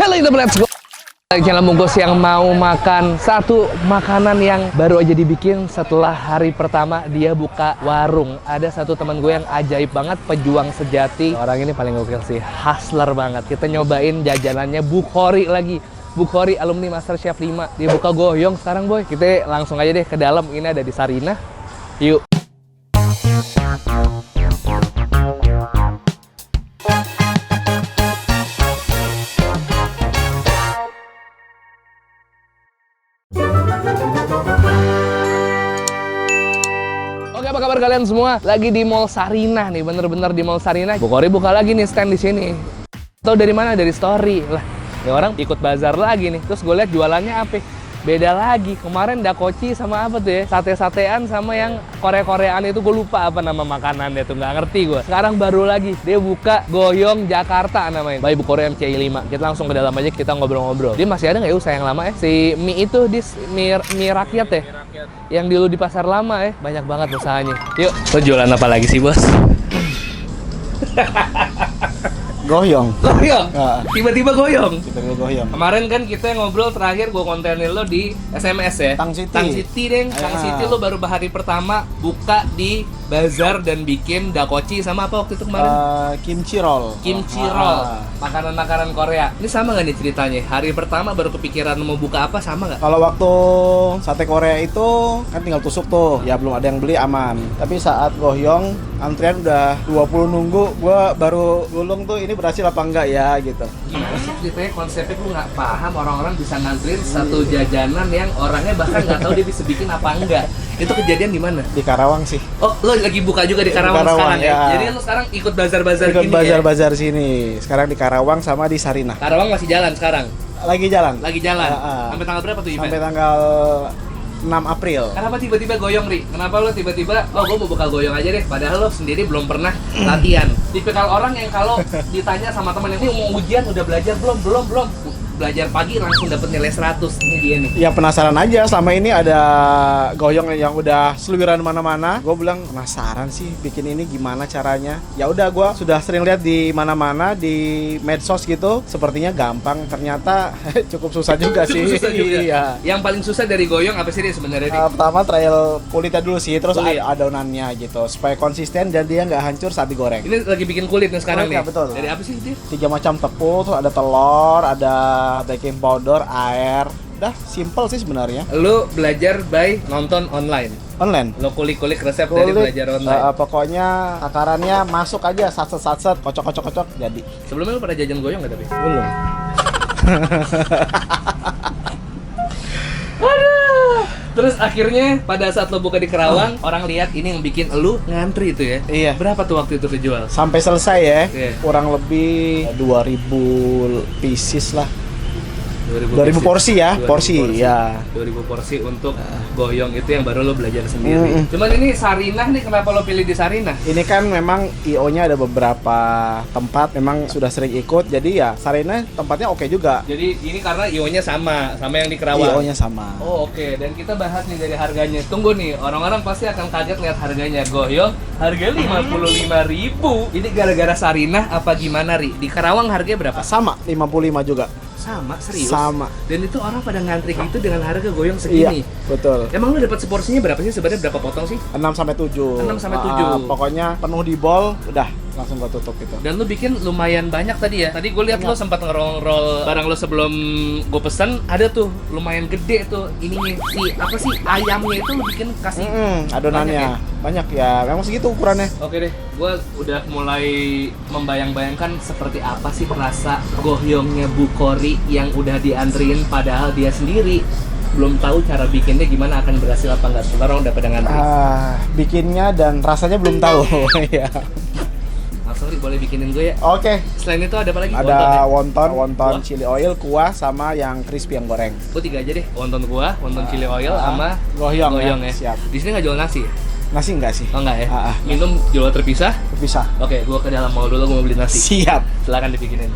Halo internet, channel bungkus yang mau makan satu makanan yang baru aja dibikin setelah hari pertama dia buka warung. Ada satu teman gue yang ajaib banget, pejuang sejati. Orang ini paling gokil sih, hustler banget. Kita nyobain jajanannya Bukhori lagi. Bukhori alumni MasterChef 5. Dia buka goyong sekarang, boy. Kita langsung aja deh ke dalam. Ini ada di Sarinah. Yuk. Oke, apa kabar kalian semua? Lagi di Mall Sarinah nih, bener-bener di Mall Sarinah. Bukhori buka lagi nih stand di sini. Tahu dari mana? Dari story lah. Ya orang ikut bazar lagi nih. Terus gue lihat jualannya apa? Beda lagi. Kemarin dakoci sama apa tuh ya? Sate-satean sama yang Korea-Koreaan itu gue lupa apa nama makanannya tuh, nggak ngerti gue. Sekarang baru lagi dia buka Goyong Jakarta namanya. By Bukhori MCI 5. Kita langsung ke dalam aja, kita ngobrol-ngobrol. Dia masih ada nggak ya usaha yang lama ya? Si mie itu mie rakyat ya? Yang dulu di pasar lama ya. Banyak banget usahanya. Yuk, lo jualan apa lagi sih, Bos? Goyong. Goyong? Tiba-tiba goyong? Tiba-tiba goyong. Kemarin kan kita ngobrol terakhir, gue kontenin lo di SMS ya? Tang City. Tang City, deng. Tang City lo baru hari pertama buka di bazar dan bikin dakoci sama apa waktu itu kemarin? Kimchi roll. Kimchi roll. Makanan-makanan Korea. Ini sama nggak nih ceritanya? Hari pertama baru kepikiran mau buka apa, sama nggak? Kalau waktu sate Korea itu kan tinggal tusuk tuh. Ya belum ada yang beli, aman. Tapi saat goyong, antrian udah 20 nunggu. Gua baru gulung tuh, ini berhasil apa enggak ya gitu. Gimana sih ceritanya konsepnya? Gue nggak paham orang-orang bisa nganterin satu jajanan yang orangnya bahkan nggak tahu dia bisa bikin apa enggak. Itu kejadian di mana? Di Karawang sih. Oh, lo lagi buka juga di Karawang sekarang ya? Jadi lo sekarang ikut bazar-bazar gini ikut bazar-bazar sini. Sekarang di Karawang sama di Sarinah. Karawang masih jalan sekarang? Lagi jalan. Lagi jalan? Sampai tanggal berapa tuh event? Sampai tanggal 6 April. Kenapa tiba-tiba goyong, Ri? Kenapa lo tiba-tiba, oh gue mau buka goyong aja deh, padahal lo sendiri belum pernah latihan. Tipikal orang yang kalau ditanya sama temen, ini mau ujian udah belajar belum? Belajar pagi langsung dapet nilai 100. Ini dia nih. Ya penasaran aja, selama ini ada goyong yang udah seluruhan mana-mana. Gue bilang penasaran sih bikin ini gimana caranya. Ya udah, gue sudah sering lihat di mana-mana di medsos gitu. Sepertinya gampang, ternyata cukup susah juga sih. Susah juga. Iya. Yang paling susah dari goyong apa sih dia sebenarnya? Pertama trial kulitnya dulu sih, terus Kulit. adonannya gitu supaya konsisten dan dia nggak hancur saat digoreng. Ini lagi bikin kulit nih sekarang Kulit, nih. ya, betul. Dari apa sih dia? 3 macam tepung, terus ada telur, ada baking powder, air. Udah simple sih sebenarnya. Lu belajar by nonton online. Online. Lo kulik-kulik resep dari belajar online. Pokoknya takarannya masuk aja, satset, kocok, jadi. Sebelumnya lu pernah jajan goyong nggak tapi? Belum. Waduh. Terus akhirnya pada saat lo buka di Karawang, orang lihat ini yang bikin lu ngantri itu ya? Iya. Berapa tuh waktu itu kejual? Sampai selesai ya, Iya. kurang lebih 2000 pieces lah. 2000 porsi ya, 2000 porsi ya. 2000 porsi untuk goyong itu yang baru lo belajar sendiri. Cuman ini Sarinah nih, kenapa lo pilih di Sarinah? Ini kan memang IO-nya ada beberapa tempat, memang sudah sering ikut, jadi ya Sarinah tempatnya oke juga. Jadi ini karena IO-nya sama yang di Karawang. IO-nya sama. Oh oke, dan kita bahas nih dari harganya. Tunggu nih, orang-orang pasti akan kaget lihat harganya. Goyong harga 55.000. Ini gara-gara Sarinah apa gimana, Ri? Di Karawang harganya berapa? Sama, 55 juga. Sama, serius? Sama. Dan itu orang pada ngantri gitu dengan harga goyong segini. Iya, betul. Emang lu dapat seporsinya berapa sih sebenarnya, berapa potong sih? 6 sampai 7. 6 sampai 7. Pokoknya penuh di bowl, udah langsung gua tutup gitu. Dan lu bikin lumayan banyak tadi ya. Tadi gue lihat lu sempat ngerol-rol barang lu sebelum gue pesen, ada tuh lumayan gede tuh ininya. Apa sih ayamnya itu lu bikin kasih adonannya banyak ya, memang segitu ukurannya. Oke deh, gue udah mulai membayang-bayangkan seperti apa sih rasa goyongnya Bukhori yang udah diantriin padahal dia sendiri belum tahu cara bikinnya gimana, akan berhasil apa enggak. Sebentar orang udah pada ngantri. Bikinnya dan rasanya belum tahu. Ya. Langsung Ri, boleh bikinin gue ya. Oke. Selain itu ada apa lagi? Ada Wonton wonton chili oil, kuah, sama yang crispy yang goreng. ya? 3 aja deh, wonton kuah, wonton chili oil, sama goyong ya. ya. Siap. Di sini nggak jual nasi ya? Nasi enggak sih? Oh enggak ya? Ah. Minum jual terpisah? Bisa. Oke, gue ke dalam mall dulu, gue mau beli nasi. Siap. Silakan dibikinin.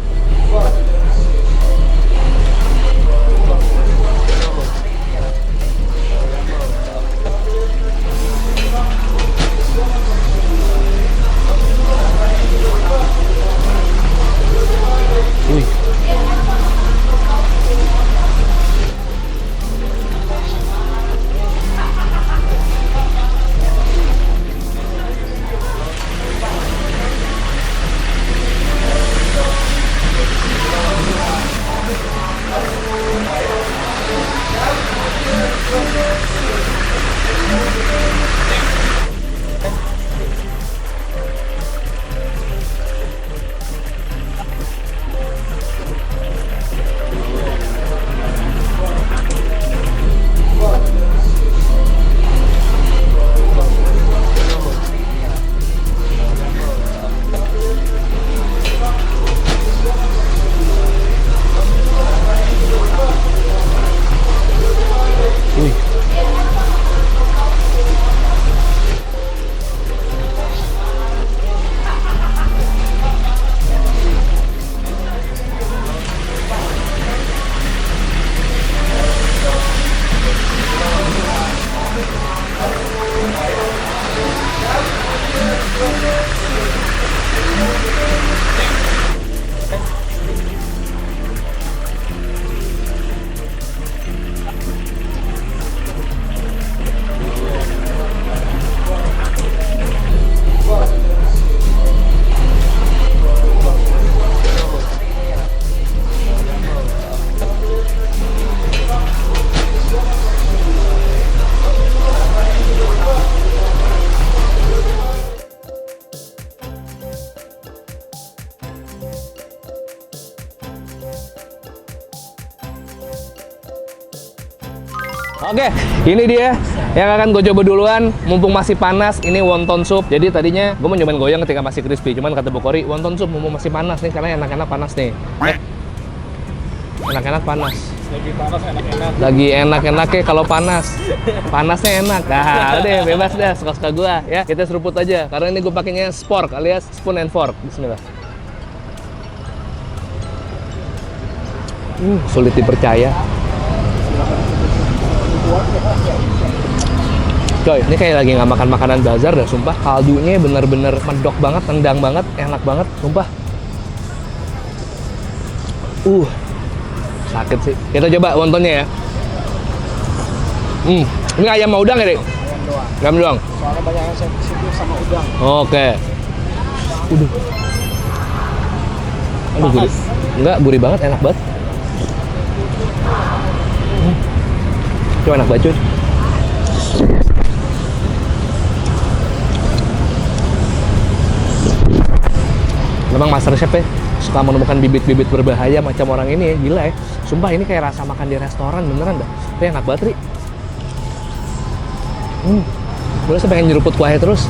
Oke, ini dia yang akan gue coba duluan. Mumpung masih panas, ini wonton soup. Jadi tadinya gue mau nyobain goyang ketika masih crispy. Cuman kata Bu Kori, wonton soup mumpung masih panas nih, karena enak-enak panas nih. Enak-enak panas. Lagi panas enak-enak. Lagi enak-enaknya kalau panas. Panasnya enak. Nah, udah bebas dah, suka-suka gue ya. Kita seruput aja, karena ini gue pakainya spork alias spoon and fork. Bismillah. Sulit dipercaya. Coy, ini kayak lagi nggak makan makanan bazar dah, sumpah. Kaldunya bener-bener medok banget, tendang banget, enak banget, sumpah. Sakit sih. Kita coba wontonnya ya. Ini ayam sama udang ya, Dik? Ayam doang. Soalnya banyak yang sensitif sama udang. Oke. Aduh, gurih. Enggak, gurih banget, enak banget. Itu enak banget, cuy. Memang master chef ya suka menemukan bibit-bibit berbahaya macam orang ini ya, gila ya. Sumpah ini kayak rasa makan di restoran beneran dah. Tapi enak banget, Ri. Gue rasa pengen nyeruput kuahnya terus.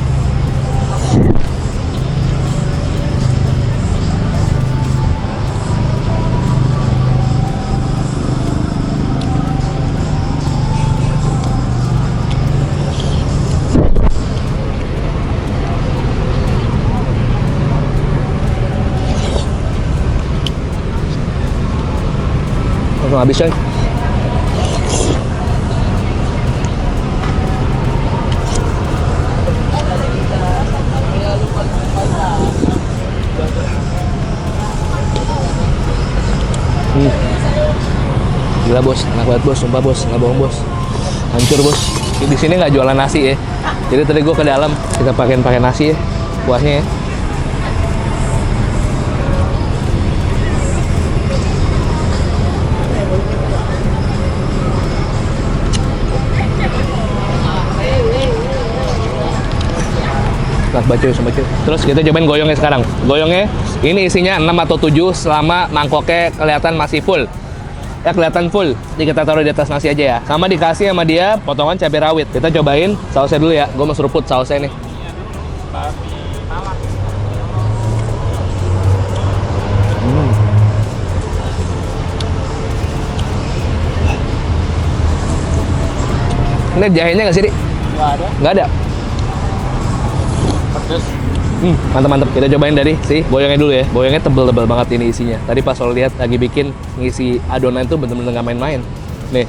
Langsung habis, coy. Gila bos, enak banget bos, sumpah bos, nggak bohong bos, hancur bos. Di sini nggak jualan nasi ya, jadi tadi gue ke dalam kita pakai nasi ya, kuahnya ya. Baca sama cuy. Terus kita cobain goyongnya sekarang. Goyongnya ini isinya 6 atau 7 selama mangkoknya kelihatan masih full. Ya kelihatan full. Jadi kita taruh di atas nasi aja ya. Sama dikasih sama dia potongan cabai rawit. Kita cobain sausnya dulu ya. Gue mau seruput sausnya nih. Ini jahenya nggak sih, Dik? Nggak ada. Nggak ada. Mantap-mantap. Kita cobain dari si goyongnya dulu ya. Goyongnya tebel-tebel banget ini isinya. Tadi pas lo lihat lagi bikin ngisi adonan itu bener-bener nggak main-main. Nih,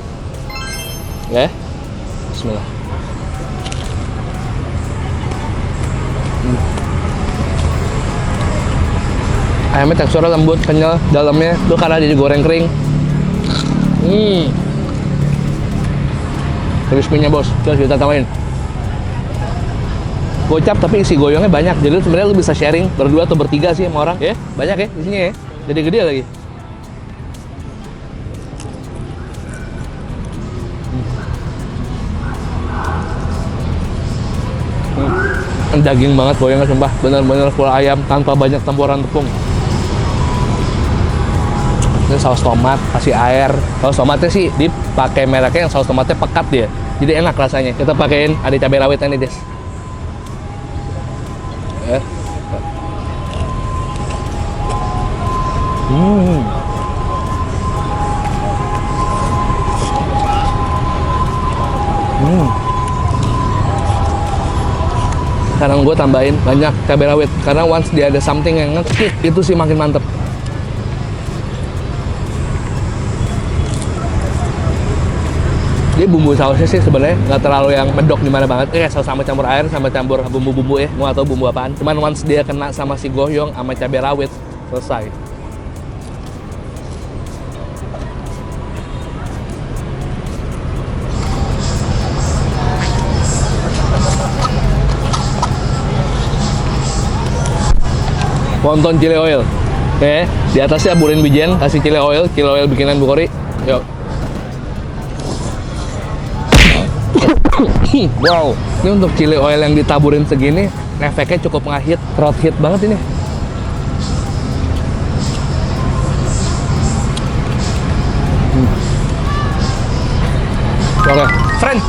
ya. Bismillah. Ayamnya teksturnya lembut, kenyal, dalamnya tuh karena dia digoreng kering. Crispy-nya bos. Terus kita tambahin gocap, tapi isi goyongnya banyak. Jadi sebenarnya lu bisa sharing berdua atau bertiga sih sama orang. Ya, banyak ya isinya ya. Jadi gede lagi. Daging banget goyongnya sumpah. Bener-bener full ayam tanpa banyak campuran tepung. Ini saus tomat, kasih air. Saus tomatnya sih dipakai mereknya yang saus tomatnya pekat dia. Jadi enak rasanya. Kita pakein ada cabai rawitnya nih, Des. Sekarang gue tambahin banyak cabai rawit karena once dia ada something yang nge-kick itu sih makin mantep. Jadi bumbu sausnya sih sebenarnya nggak terlalu yang medok gimana banget. Saus sama campur air sama campur bumbu-bumbu ya. Nggak tahu bumbu apaan. Cuman once dia kena sama si goyong sama cabai rawit selesai. Wonton chili oil. Oke, di atasnya aburin bijian, kasih chili oil bikinan Bu Kori. Yuk. Wow, ini untuk chili oil yang ditaburin segini, efeknya cukup ngehit, throat hit banget ini. Oke, friend.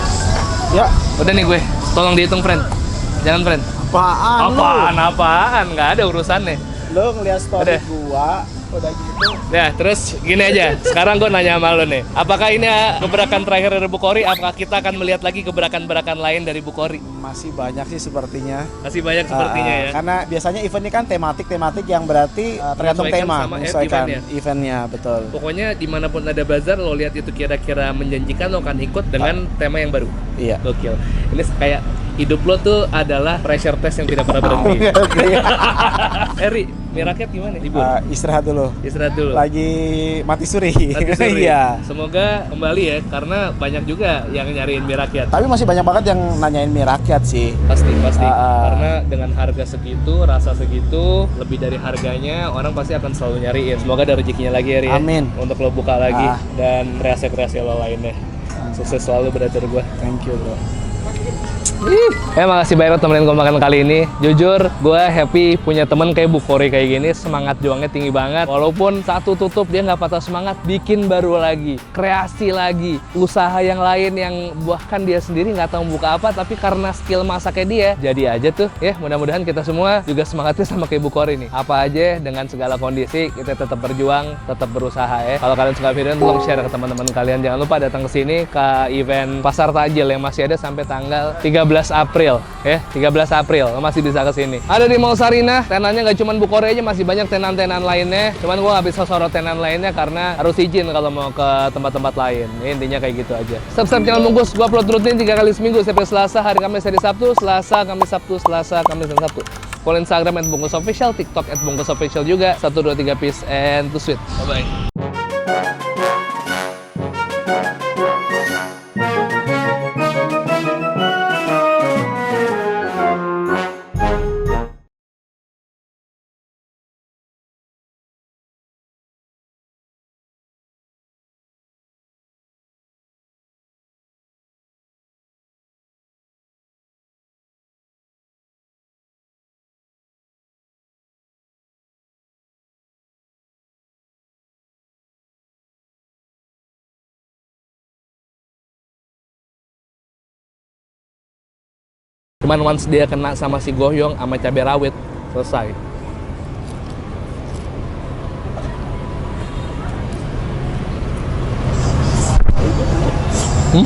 Ya, Udah nih gue, tolong dihitung friend. Jangan friend. Apaan? Nggak ada urusannya. Lo ngeliat story Udah. gua, udah gitu. Nah, terus gini aja. Sekarang gue nanya sama lo nih. Apakah ini gebrakan terakhir dari Bukhari? Apakah kita akan melihat lagi gebrakan-gebrakan lain dari Bukhari? Masih banyak sih sepertinya. Masih banyak sepertinya ya. Karena biasanya event ini kan tematik yang berarti tergantung Menyesuaikan tema, sama menyesuaikan eventnya. eventnya, betul. Pokoknya dimanapun ada bazar, lo lihat itu kira-kira menjanjikan, lo akan ikut dengan tema yang baru. Iya. Gokil. Ini kayak hidup lo tuh adalah pressure test yang tidak pernah berhenti. Eri, mie rakyat gimana? Libur? Istirahat dulu. Istirahat dulu. Lagi mati suri. Mati suri. Iya. Semoga kembali ya, karena banyak juga yang nyariin mie rakyat. Tapi masih banyak banget yang nanyain mie rakyat sih. Pasti. Ah. Karena dengan harga segitu, rasa segitu, lebih dari harganya, orang pasti akan selalu nyariin. Semoga ada rezekinya lagi Eri ya. Amin. Untuk lo buka lagi dan kreasi-kreasi lo lainnya. Sukses selalu brother gue. Thank you, bro. Makasih banyak temenin gue makan kali ini. Jujur, gue happy punya temen kayak Bukhari kayak gini. Semangat juangnya tinggi banget. Walaupun satu tutup, dia nggak patah semangat. Bikin baru lagi, kreasi lagi, usaha yang lain yang bahkan dia sendiri nggak tahu buka apa. Tapi karena skill masaknya dia, jadi aja tuh. Ya, mudah-mudahan kita semua juga semangatnya sama kayak Bukhari nih. Apa aja dengan segala kondisi, kita tetap berjuang, tetap berusaha ya. Kalau kalian suka video, tolong share ke teman-teman kalian. Jangan lupa datang ke sini ke event Pasar Tajil yang masih ada sampai tanggal 13 April ya, 13 April lo masih bisa ke sini. Ada di Mall Sarinah, tenannya nggak cuma Bukhari aja, masih banyak tenan-tenan lainnya. Cuman gua nggak bisa sorot tenan lainnya karena harus izin kalau mau ke tempat-tempat lain. Ya, intinya kayak gitu aja. Subscribe channel Bungkus, gua upload rutin 3 kali seminggu, setiap Selasa, hari Kamis, hari Sabtu, Selasa, Kamis, Sabtu, Selasa, Kamis, dan Sabtu. Follow Instagram @bungkusofficial, TikTok @bungkusofficial juga. 1, 2, 3 peace and to sweet. Bye bye. Cuman once dia kena sama si goyong sama cabai rawit, selesai. Hmm?